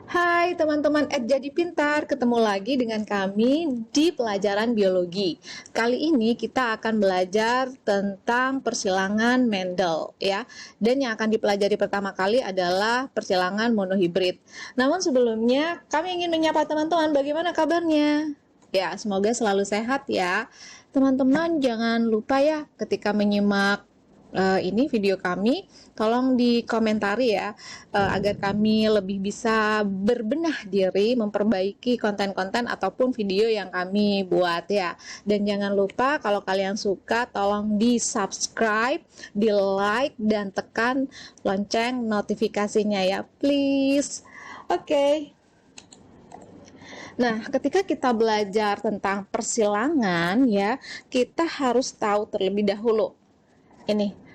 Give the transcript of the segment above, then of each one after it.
Hai teman-teman Jadi Pintar, ketemu lagi dengan kami di pelajaran biologi. Kali ini kita akan belajar tentang persilangan Mendel ya. Dan yang akan dipelajari pertama kali adalah persilangan monohibrid. Namun sebelumnya kami ingin menyapa teman-teman, bagaimana kabarnya? Ya, semoga selalu sehat ya. Teman-teman jangan lupa ya ketika menyimak ini video kami, tolong dikomentari ya, agar kami lebih bisa berbenah diri memperbaiki konten-konten ataupun video yang kami buat ya. Dan jangan lupa kalau kalian suka tolong di subscribe, di like, dan tekan lonceng notifikasinya ya, please. Oke. Nah, ketika kita belajar tentang persilangan ya, kita harus tahu terlebih dahulu. Ini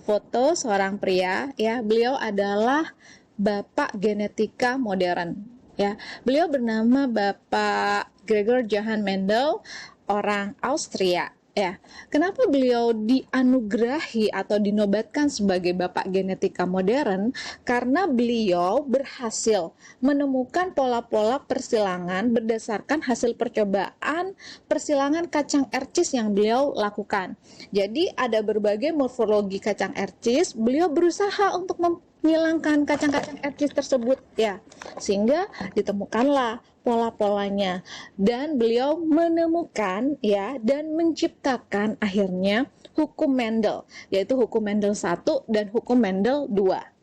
foto seorang pria ya, beliau adalah bapak genetika modern ya. Beliau bernama Bapak Gregor Johann Mendel, orang Austria ya. Kenapa beliau dianugerahi atau dinobatkan sebagai bapak genetika modern? Karena beliau berhasil menemukan pola-pola persilangan berdasarkan hasil percobaan persilangan kacang ercis yang beliau lakukan. Jadi ada berbagai morfologi kacang ercis, beliau berusaha untuk menghilangkan kacang-kacang ercis tersebut ya, sehingga ditemukanlah pola-polanya dan beliau menemukan ya dan menciptakan akhirnya hukum Mendel, yaitu hukum Mendel 1 dan hukum Mendel 2.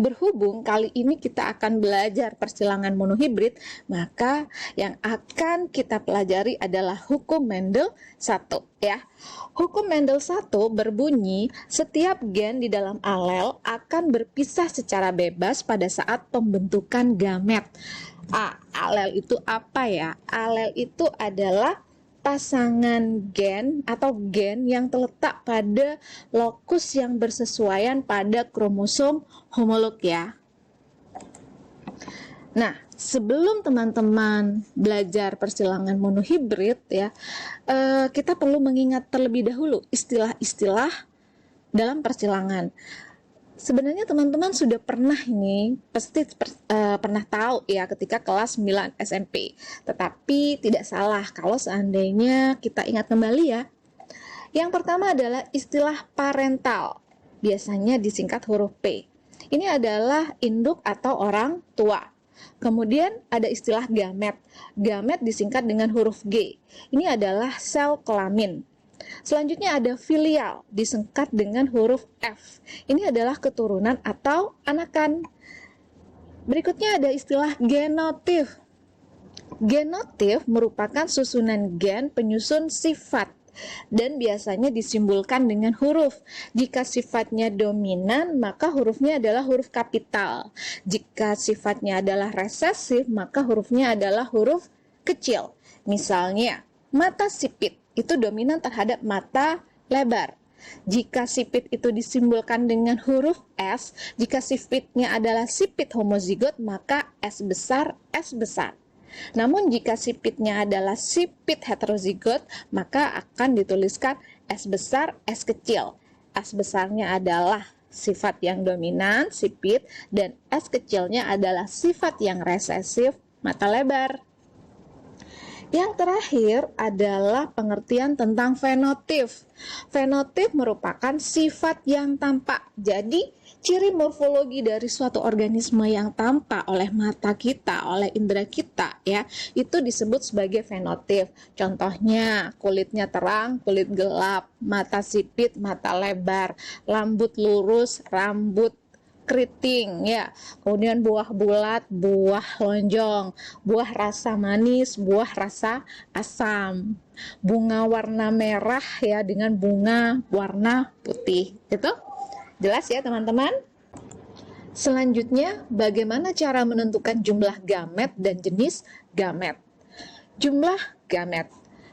Berhubung kali ini kita akan belajar persilangan monohibrid, maka yang akan kita pelajari adalah hukum Mendel 1 ya. Hukum Mendel 1 berbunyi setiap gen di dalam alel akan berpisah secara bebas pada saat pembentukan gamet. Alel itu apa ya? Alel itu adalah pasangan gen atau gen yang terletak pada lokus yang bersesuaian pada kromosom homolog ya. Nah, sebelum teman-teman belajar persilangan monohibrid ya, kita perlu mengingat terlebih dahulu istilah-istilah dalam persilangan. Sebenarnya teman-teman sudah pernah pernah tahu ya ketika kelas 9 SMP. Tetapi tidak salah kalau seandainya kita ingat kembali ya. Yang pertama adalah istilah parental. Biasanya disingkat huruf P. Ini adalah induk atau orang tua. Kemudian ada istilah gamet. Gamet disingkat dengan huruf G. Ini adalah sel kelamin. Selanjutnya ada filial, disingkat dengan huruf F. Ini adalah keturunan atau anakan. Berikutnya ada istilah genotif. Genotif merupakan susunan gen penyusun sifat dan biasanya disimbolkan dengan huruf. Jika sifatnya dominan, maka hurufnya adalah huruf kapital. Jika sifatnya adalah resesif, maka hurufnya adalah huruf kecil. Misalnya, mata sipit itu dominan terhadap mata lebar. Jika sipit itu disimbolkan dengan huruf S, jika sipitnya adalah sipit homozigot, maka S besar, S besar. Namun jika sipitnya adalah sipit heterozigot, maka akan dituliskan S besar, S kecil. S besarnya adalah sifat yang dominan, sipit, dan S kecilnya adalah sifat yang resesif, mata lebar. Yang terakhir adalah pengertian tentang fenotip. Fenotip merupakan sifat yang tampak. Jadi, ciri morfologi dari suatu organisme yang tampak oleh mata kita, oleh indera kita ya, itu disebut sebagai fenotip. Contohnya, kulitnya terang, kulit gelap, mata sipit, mata lebar, rambut lurus, rambut keriting ya, kemudian buah bulat, buah lonjong, buah rasa manis, buah rasa asam, bunga warna merah ya dengan bunga warna putih. Itu jelas ya teman-teman? Selanjutnya, bagaimana cara menentukan jumlah gamet dan jenis gamet? Jumlah gamet.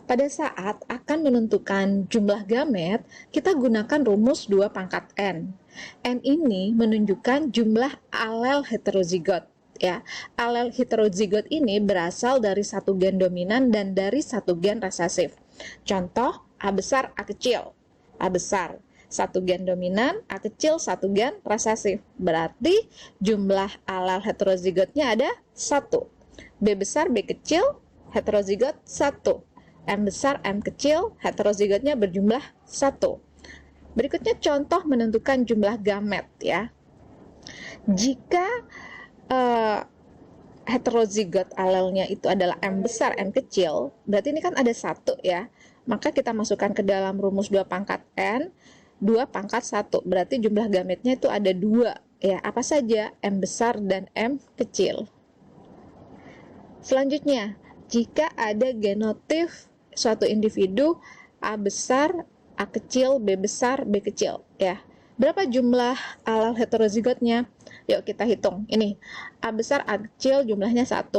Pada saat akan menentukan jumlah gamet, kita gunakan rumus 2 pangkat N. N ini menunjukkan jumlah alel heterozigot. Ya, alel heterozigot ini berasal dari satu gen dominan dan dari satu gen resesif. Contoh, A besar, A kecil. A besar. satu gen dominan, A kecil, satu gen resesif. Berarti jumlah alel heterozigotnya ada 1. B besar, B kecil, heterozigot 1. M besar, M kecil, heterozigotnya berjumlah 1. Berikutnya contoh menentukan jumlah gamet ya. Jika heterozigot alelnya itu adalah M besar, M kecil, berarti ini kan ada 1 ya. Maka kita masukkan ke dalam rumus 2 pangkat N, 2 pangkat 1. Berarti jumlah gametnya itu ada 2 ya. Apa saja? M besar dan M kecil. Selanjutnya, jika ada genotif suatu individu A besar, A kecil, B besar, B kecil ya. Berapa jumlah alel heterozigotnya? Yuk kita hitung. Ini A besar, A kecil jumlahnya 1.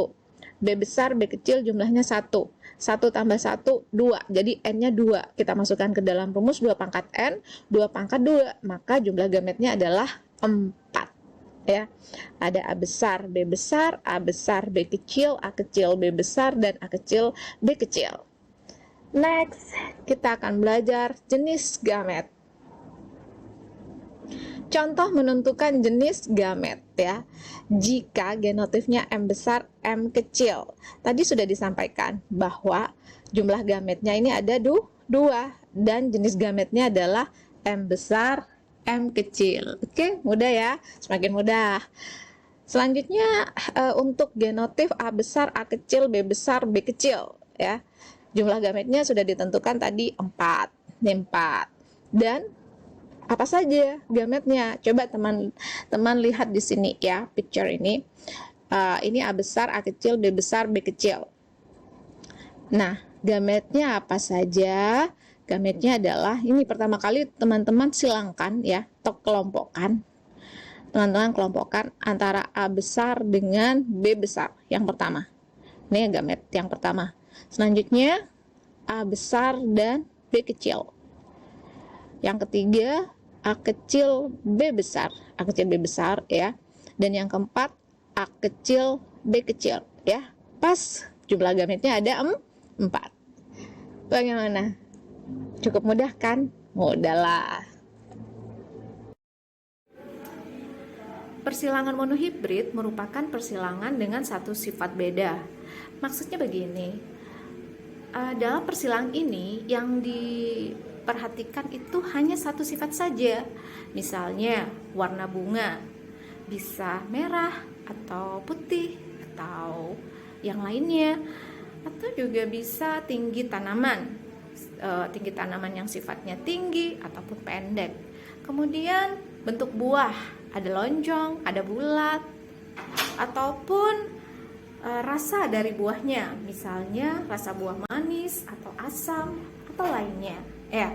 B besar, B kecil jumlahnya 1. 1 tambah 1, 2. Jadi N-nya 2. Kita masukkan ke dalam rumus 2 pangkat N, 2 pangkat 2. Maka jumlah gametnya adalah 4. Ya. Ada A besar, B besar, A besar, B kecil, A kecil, B besar, dan A kecil, B kecil. Next, kita akan belajar jenis gamet. Contoh menentukan jenis gamet ya. Jika genotifnya M besar, M kecil. Tadi sudah disampaikan bahwa jumlah gametnya ini ada 2 dan jenis gametnya adalah M besar, M kecil. Oke, mudah ya. Semakin mudah. Selanjutnya untuk genotif A besar, A kecil, B besar, B kecil ya. Jumlah gametnya sudah ditentukan tadi 4. Ini 4. Dan apa saja gametnya? Coba teman-teman lihat di sini ya, picture ini. Ini A besar, A kecil, B besar, B kecil. Nah, gametnya apa saja? Gametnya adalah, ini pertama kali teman-teman silangkan ya, atau kelompokkan. Teman-teman kelompokkan antara A besar dengan B besar, yang pertama. Ini gamet yang pertama. Selanjutnya, A besar dan B kecil. Yang ketiga, A kecil, B besar. A kecil, B besar ya. Dan yang keempat, A kecil, B kecil ya. Pas jumlah gametnya ada 4. Bagaimana? Cukup mudah kan? Mudahlah. Persilangan monohibrid merupakan persilangan dengan satu sifat beda. Maksudnya begini, dalam persilangan ini yang diperhatikan itu hanya satu sifat saja. Misalnya warna bunga bisa merah atau putih atau yang lainnya, atau juga bisa tinggi tanaman yang sifatnya tinggi ataupun pendek. Kemudian bentuk buah, ada lonjong, ada bulat, ataupun rasa dari buahnya, misalnya rasa buah manis atau asam atau lainnya ya.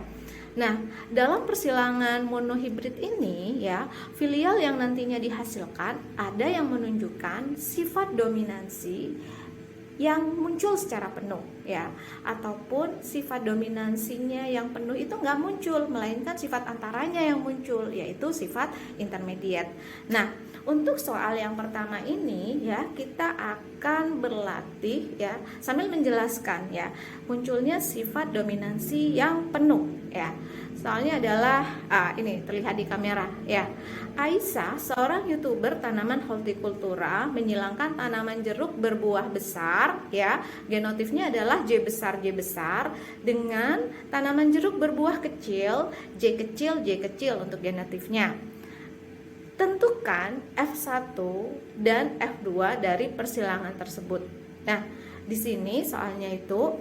Nah, dalam persilangan monohibrid ini ya, filial yang nantinya dihasilkan ada yang menunjukkan sifat dominansi yang muncul secara penuh ya, ataupun sifat dominansinya yang penuh itu nggak muncul, melainkan sifat antaranya yang muncul, yaitu sifat intermediate. Nah, untuk soal yang pertama ini ya, kita akan berlatih ya sambil menjelaskan ya munculnya sifat dominansi yang penuh ya. Soalnya adalah ini terlihat di kamera ya. Aisyah, seorang YouTuber tanaman hortikultura, menyilangkan tanaman jeruk berbuah besar ya. Genotifnya adalah J besar dengan tanaman jeruk berbuah kecil, J kecil untuk genotifnya. Tentukan F1 dan F2 dari persilangan tersebut. Nah, di sini soalnya itu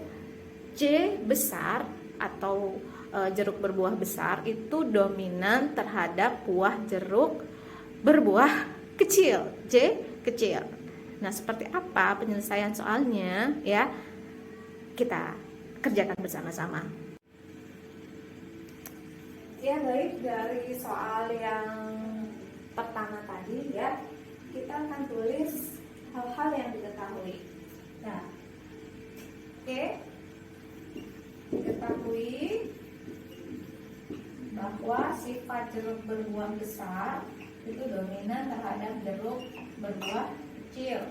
J besar atau jeruk berbuah besar itu dominan terhadap buah jeruk berbuah kecil, J kecil. Nah, seperti apa penyelesaian soalnya ya? Kita kerjakan bersama-sama. Ya, baik, dari soal yang pertama tadi ya, kita akan tulis hal-hal yang diketahui. Nah, oke. Diketahui bahwa sifat jeruk berbuah besar itu dominan terhadap jeruk berbuah kecil.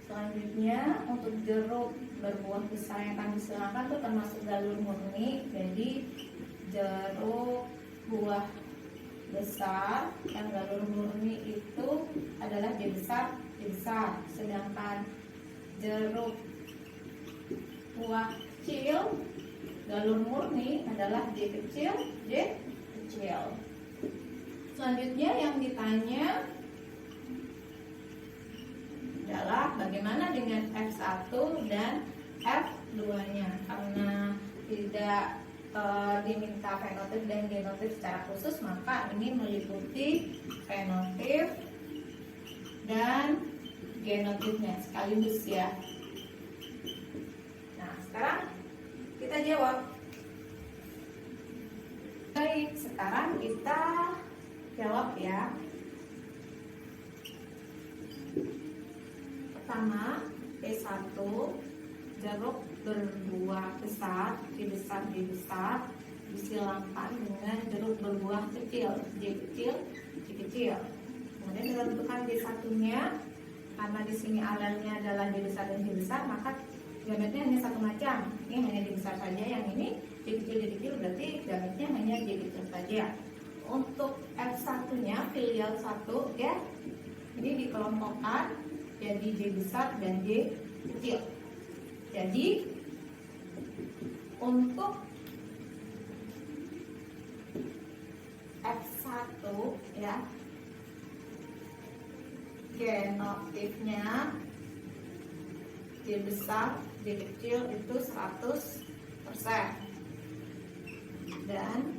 Selanjutnya, untuk jeruk berbuah besar yang akan disilangkan itu termasuk galur murni, jadi jeruk buah besar, yang galur murni itu adalah J besar, sedangkan jeruk buah kecil galur murni adalah J kecil. Selanjutnya yang ditanya adalah bagaimana dengan F1 dan F2-nya, karena tidak diminta fenotip dan genotip secara khusus, maka ini meliputi fenotip dan genotipnya sekaligus ya. Nah, sekarang kita jawab. Baik, sekarang kita jawab ya. Pertama, P1, jeruk berbuah besar, J besar, disilangkan dengan jeruk berbuah kecil, J kecil. Kemudian kita tentukan J1-nya, karena di sini alelnya adalah J besar dan J besar, maka gametnya hanya satu macam. Ini hanya J besar saja, yang ini J kecil, berarti gametnya hanya J kecil saja. Untuk F1-nya, filial 1 ya, ini dikelompokkan jadi J besar dan J kecil. Jadi untuk F1 ya, genotipnya J besar, J kecil itu 100%. Dan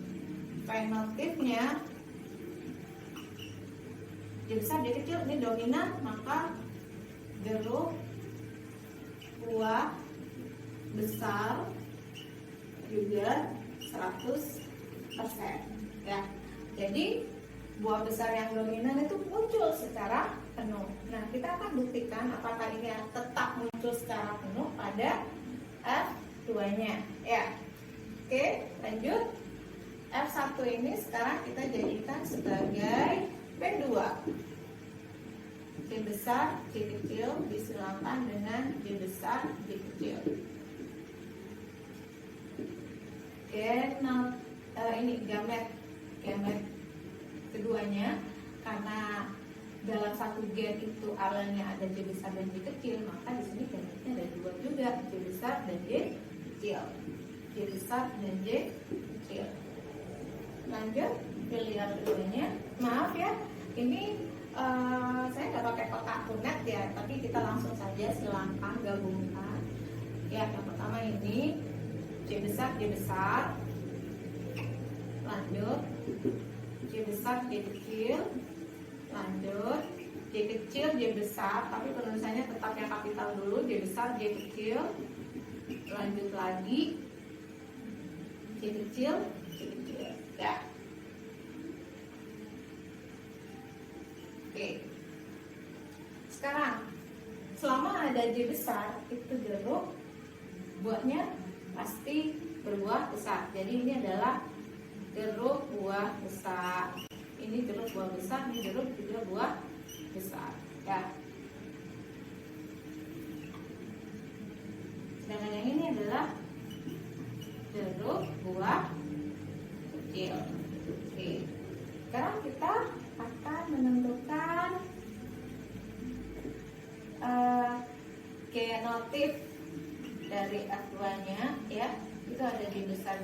fenotipnya J besar, J kecil ini dominan, maka jeruk buah besar juga 100% ya. Jadi buah besar yang dominan itu muncul secara penuh. Nah, kita akan buktikan apakah ini tetap muncul secara penuh pada F2-nya ya. Oke, lanjut. F1 ini sekarang kita jadikan sebagai P2. J besar, J kecil disilangkan dengan J besar, J kecil. Ini gamet keduanya, karena dalam satu gen itu alelnya ada J besar dan J kecil, maka di sini gametnya ada dua juga, J besar dan J kecil. J besar dan J kecil. Lanjut, filial keduanya. Maaf ya, ini saya nggak pakai kotak kunet ya, tapi kita langsung saja silangkan, gabungkan ya. Yang pertama ini J besar, lanjut J besar, J kecil, lanjut J kecil, J besar, tapi penulisannya tetap yang kapital dulu, J besar, J kecil, lanjut lagi J kecil ya. Oke. Sekarang selama ada J besar, itu jeruk buahnya pasti berbuah besar. Jadi ini adalah jeruk buah besar. Ini jeruk buah besar, ini jeruk juga buah besar ya. Sedangkan yang ini adalah jeruk buah kecil. Oke. Sekarang kita akan menentukan genotip dari F2-nya ya. Itu ada J besar,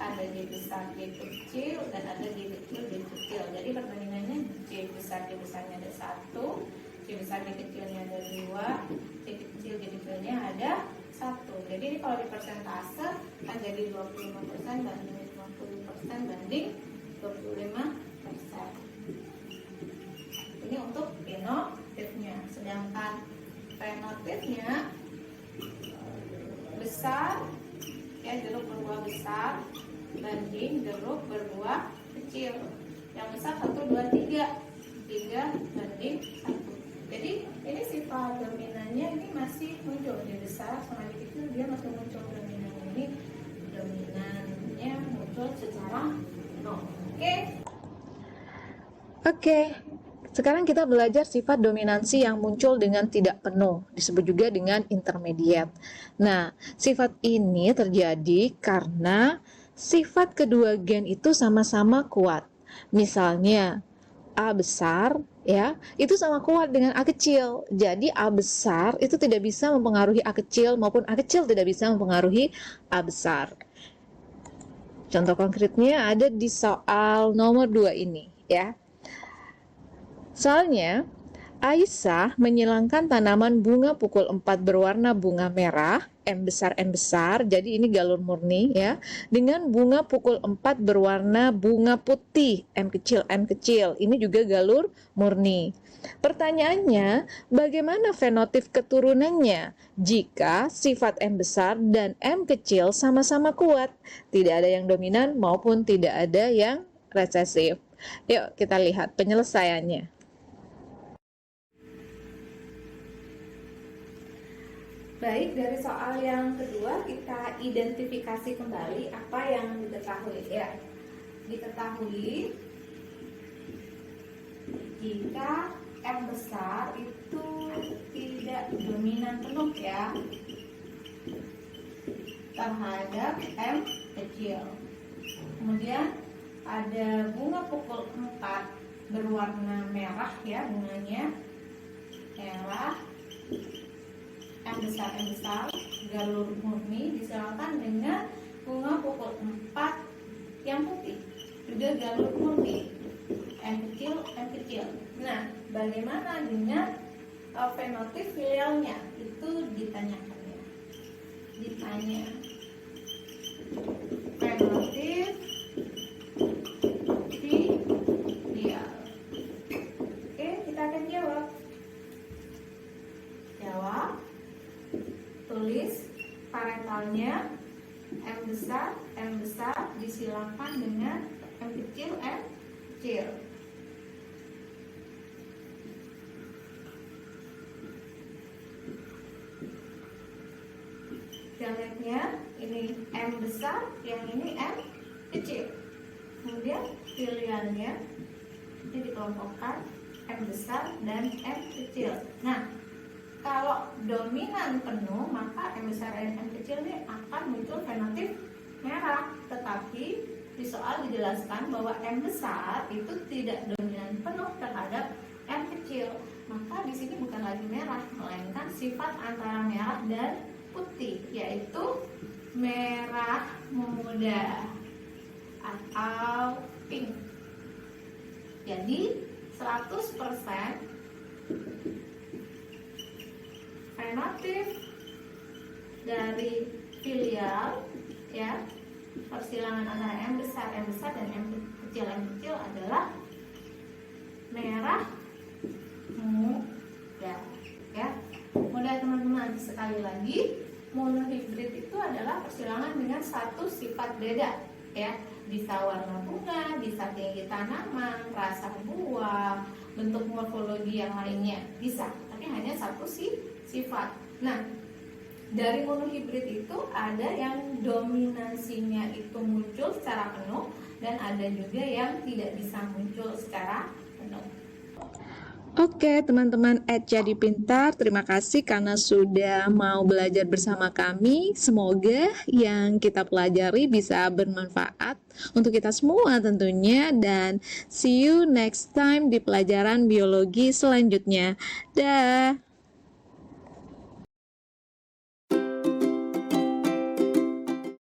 ada J besar, J kecil, dan ada J kecil, J kecil. Jadi perbandingannya J besarnya ada 1, J besar, J kecilnya ada 2, J kecil, J kecilnya ada 1. Jadi ini kalau di persentase kan jadi 25% banding 50% banding 25%. Ini untuk genotipnya. Sedangkan fenotipnya besar ya, jeruk berbuah besar banding jeruk berbuah kecil. Yang besar 1, 2, 3 banding 1. Jadi ini sifat dominannya ini masih muncul. Di besar sama di kecil dia masih muncul dominannya. Ini dominannya muncul secara penuh. Oke. Sekarang kita belajar sifat dominansi yang muncul dengan tidak penuh, disebut juga dengan intermediate. Nah, sifat ini terjadi karena sifat kedua gen itu sama-sama kuat. Misalnya A besar ya, itu sama kuat dengan A kecil. Jadi A besar itu tidak bisa mempengaruhi A kecil maupun A kecil tidak bisa mempengaruhi A besar. Contoh konkretnya ada di soal nomor 2 ini ya. Soalnya Aisyah menyilangkan tanaman bunga pukul 4 berwarna bunga merah, M besar, jadi ini galur murni ya, dengan bunga pukul 4 berwarna bunga putih, M kecil, ini juga galur murni. Pertanyaannya, bagaimana fenotip keturunannya jika sifat M besar dan M kecil sama-sama kuat, tidak ada yang dominan maupun tidak ada yang resesif? Yuk kita lihat penyelesaiannya. Baik, dari soal yang kedua kita identifikasi kembali apa yang diketahui ya. Diketahui jika M besar itu tidak dominan penuh ya terhadap M kecil. Kemudian ada bunga pukul 4 berwarna merah ya, bunganya merah, M besar galur murni disilakan dengan bunga pukul 4 yang putih juga galur murni, M kecil. Nah, bagaimana dengan fenotip filialnya? Itu ditanyakan ya. Ditanya fenotip filial. Oke, kita akan jawab. Tulis parentalnya M besar disilakan dengan M kecil. Galetnya ini M besar, yang ini M kecil. Kemudian filialnya ini dikelompokkan M besar dan M kecil. Nah, kalau dominan penuh, maka M besar dan M kecil ini akan muncul fenotip merah. Tetapi di soal dijelaskan bahwa M besar itu tidak dominan penuh terhadap M kecil. Maka di sini bukan lagi merah, melainkan sifat antara merah dan putih, yaitu merah muda atau pink. Jadi 100% fenotip dari filial ya, persilangan antara M besar dan M kecil adalah merah muda ya. Mudah teman-teman, sekali lagi monohibrid itu adalah persilangan dengan satu sifat beda ya. Bisa warna bunga, bisa tinggi tanaman, rasa buah, bentuk morfologi yang lainnya bisa, tapi hanya satu sifat. Nah, dari monohibrid itu ada yang dominansinya itu muncul secara penuh dan ada juga yang tidak bisa muncul secara penuh. Oke, teman-teman Jadi Pintar, terima kasih karena sudah mau belajar bersama kami. Semoga yang kita pelajari bisa bermanfaat untuk kita semua tentunya, dan see you next time di pelajaran biologi selanjutnya. Dah.